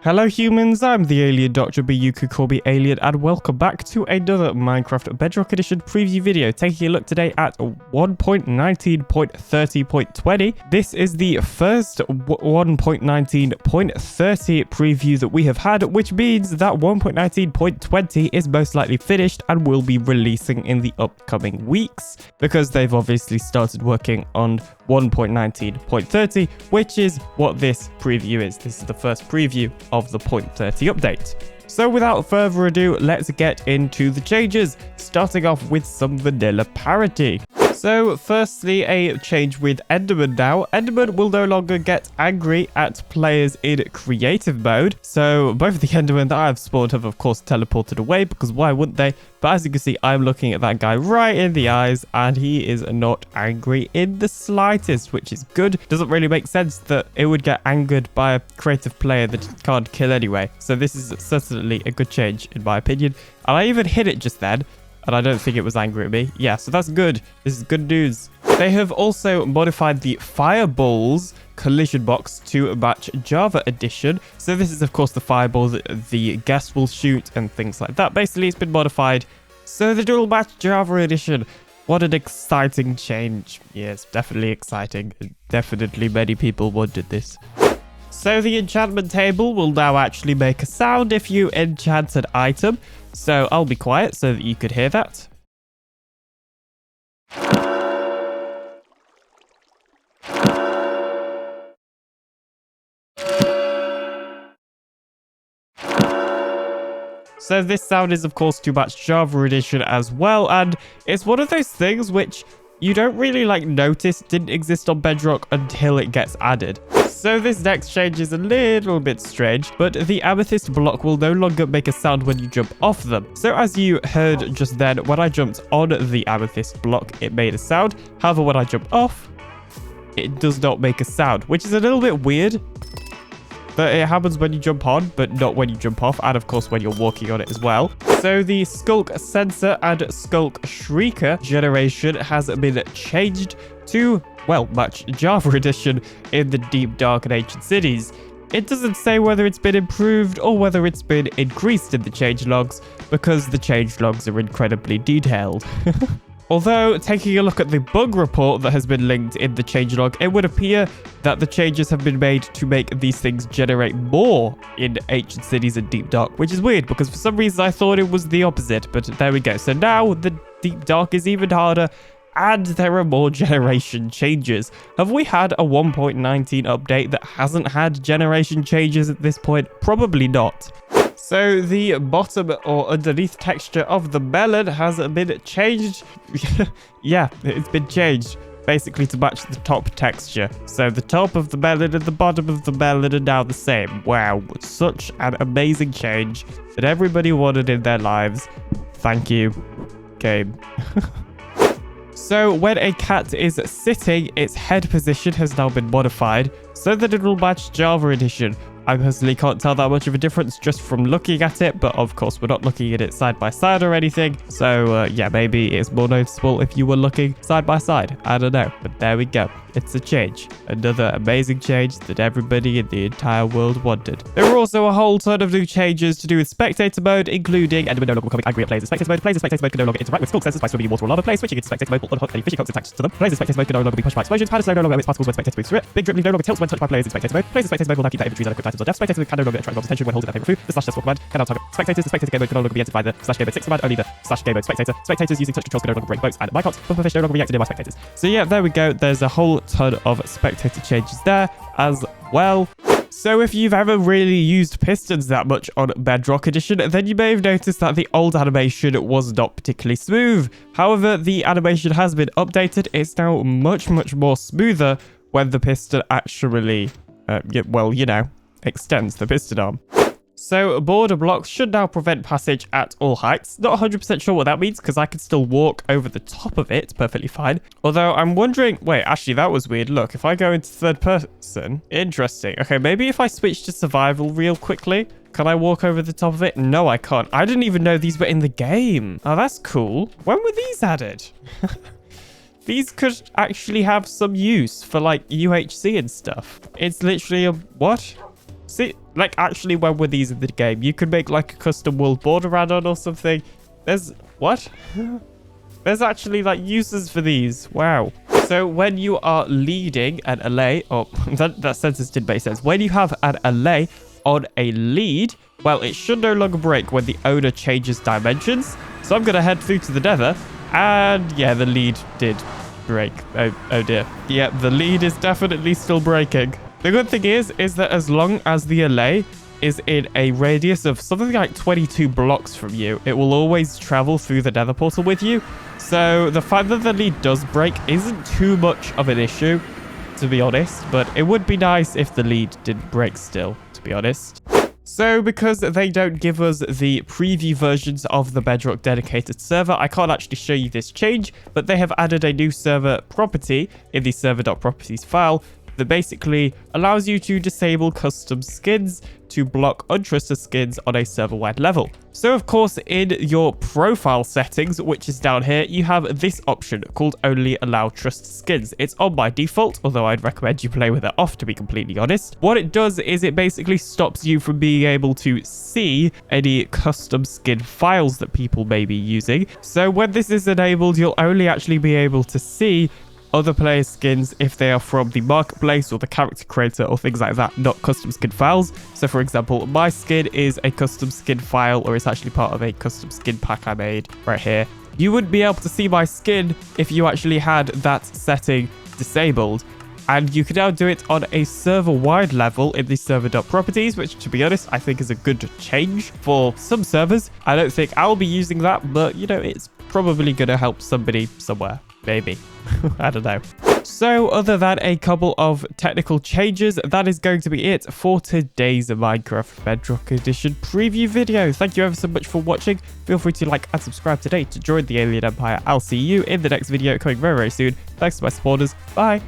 Hello humans, I'm the Alien Doctor, but you could call me Alien, and welcome back to another Minecraft Bedrock Edition preview video, taking a look today at 1.19.30.20. This is the first 1.19.30 preview that we have had, which means that 1.19.20 is most likely finished and will be releasing in the upcoming weeks, because they've obviously started working on 1.19.30, which is what this preview is. This is the first preview of the 0.30 update. So without further ado, let's get into the changes, starting off with some vanilla parity. So firstly, a change with Enderman now. Enderman will no longer get angry at players in creative mode. So both the Endermen that I have spawned have of course teleported away, because why wouldn't they? But as you can see, I'm looking at that guy right in the eyes and he is not angry in the slightest, which is good. Doesn't really make sense that it would get angered by a creative player that it can't kill anyway. So this is certainly a good change in my opinion. And I even hit it just then, and I don't think it was angry at me. Yeah, so that's good. This is good news. They have also modified the fireballs collision box to match Java edition. So this is of course the fireball that the guests will shoot and things like that. Basically, it's been modified so that it will match Java edition. What an exciting change. Yes, definitely exciting. Definitely many people wanted this. So the enchantment table will now actually make a sound if you enchant an item. So I'll be quiet so that you could hear that. So this sound is of course to match Java edition as well, and it's one of those things which you don't really notice didn't exist on Bedrock until it gets added. So this next change is a little bit strange, but the amethyst block will no longer make a sound when you jump off them. So as you heard just then, when I jumped on the amethyst block, it made a sound. However, when I jump off, it does not make a sound, which is a little bit weird. But it happens when you jump on, but not when you jump off, and of course when you're walking on it as well. So the Skulk Sensor and Skulk Shrieker generation has been changed to, well, match Java edition in the Deep, Dark and Ancient Cities. It doesn't say whether it's been improved or whether it's been increased in the changelogs, because the changelogs are incredibly detailed. Although, taking a look at the bug report that has been linked in the changelog, it would appear that the changes have been made to make these things generate more in Ancient Cities and Deep Dark, which is weird because for some reason I thought it was the opposite, but there we go. So now the Deep Dark is even harder and there are more generation changes. Have we had a 1.19 update that hasn't had generation changes at this point? Probably not. So the bottom or underneath texture of the melon has been changed. Yeah, it's been changed basically to match the top texture. So the top of the melon and the bottom of the melon are now the same. Wow, such an amazing change that everybody wanted in their lives. Thank you, game. So when a cat is sitting, its head position has now been modified so that it will match Java edition. I personally can't tell that much of a difference just from looking at it, but of course we're not looking at it side by side or anything. So yeah, maybe it's more noticeable if you were looking side by side. I don't know, but there we go. It's a change. Another amazing change that everybody in the entire world wanted. There were also a whole ton of new changes to do with Spectator Mode, including Enderman no longer becoming angry at players in Spectator Mode. Players in Spectator Mode can no longer interact with Skulk Sensors by swimming in water or lava. Players switching into Spectator Mode will unhook any fishing hooks attached to them. Players in Spectator Mode can no longer be pushed by explosions. Powder slow no longer emits particles when Spectator moves through it. Big drip leaf no longer tilts when touched by players in Spectator Mode. Players in Spectator Mode will now keep their inventories and equipped items on depth. Spectator can no longer attract attention when holding their favorite food. The /death command can now target spectators. The Spectator game mode can no longer be entered by the /game mode 6 command. Only the /game mode spectator. Spectators using touch controls can no longer break boats and Minecraft. Pufferfish no longer react to nearby spectators. So yeah, there we go. There's a whole ton of spectator changes there as well. So if you've ever really used pistons that much on Bedrock Edition, then you may have noticed that the old animation was not particularly smooth. However, the animation has been updated. It's now much more smoother when the piston actually, well, you know, extends the piston arm. So border blocks should now prevent passage at all heights. Not 100% sure what that means because I can still walk over the top of it perfectly fine. Although I'm wondering, wait, actually that was weird. Look, if I go into third person, interesting. Okay, maybe if I switch to survival real quickly, can I walk over the top of it? No, I can't. I didn't even know these were in the game. Oh, that's cool. When were these added? These could actually have some use for like UHC and stuff. It's literally a, what? See, like, actually, when were these in the game? You could make, like, a custom world border add-on or something. There's... What? There's actually, like, uses for these. Wow. So when you are leading an allay... Oh, that sentence didn't make sense. When you have an allay on a lead, well, it should no longer break when the owner changes dimensions. So I'm going to head through to the nether. And, yeah, the lead did break. Oh dear. Yeah, the lead is definitely still breaking. The good thing is that as long as the allay is in a radius of something like 22 blocks from you, it will always travel through the nether portal with you. So the fact that the lead does break isn't too much of an issue, to be honest. But it would be nice if the lead didn't break still, to be honest. So because they don't give us the preview versions of the Bedrock dedicated server, I can't actually show you this change, but they have added a new server property in the server.properties file that basically allows you to disable custom skins to block untrusted skins on a server-wide level. So of course, in your profile settings, which is down here, you have this option called only allow trusted skins. It's on by default, although I'd recommend you play with it off, to be completely honest. What it does is it basically stops you from being able to see any custom skin files that people may be using. So when this is enabled, you'll only actually be able to see other players' skins if they are from the marketplace or the character creator or things like that, not custom skin files. So for example, my skin is a custom skin file, or it's actually part of a custom skin pack I made right here. You wouldn't be able to see my skin if you actually had that setting disabled. And you can now do it on a server-wide level in the server.properties, which, to be honest, I think is a good change for some servers. I don't think I'll be using that, but, you know, it's probably going to help somebody somewhere. Maybe. I don't know. So, other than a couple of technical changes, that is going to be it for today's Minecraft Bedrock Edition preview video. Thank you ever so much for watching. Feel free to like and subscribe today to join the Alien Empire. I'll see you in the next video coming very, very soon. Thanks to my supporters. Bye.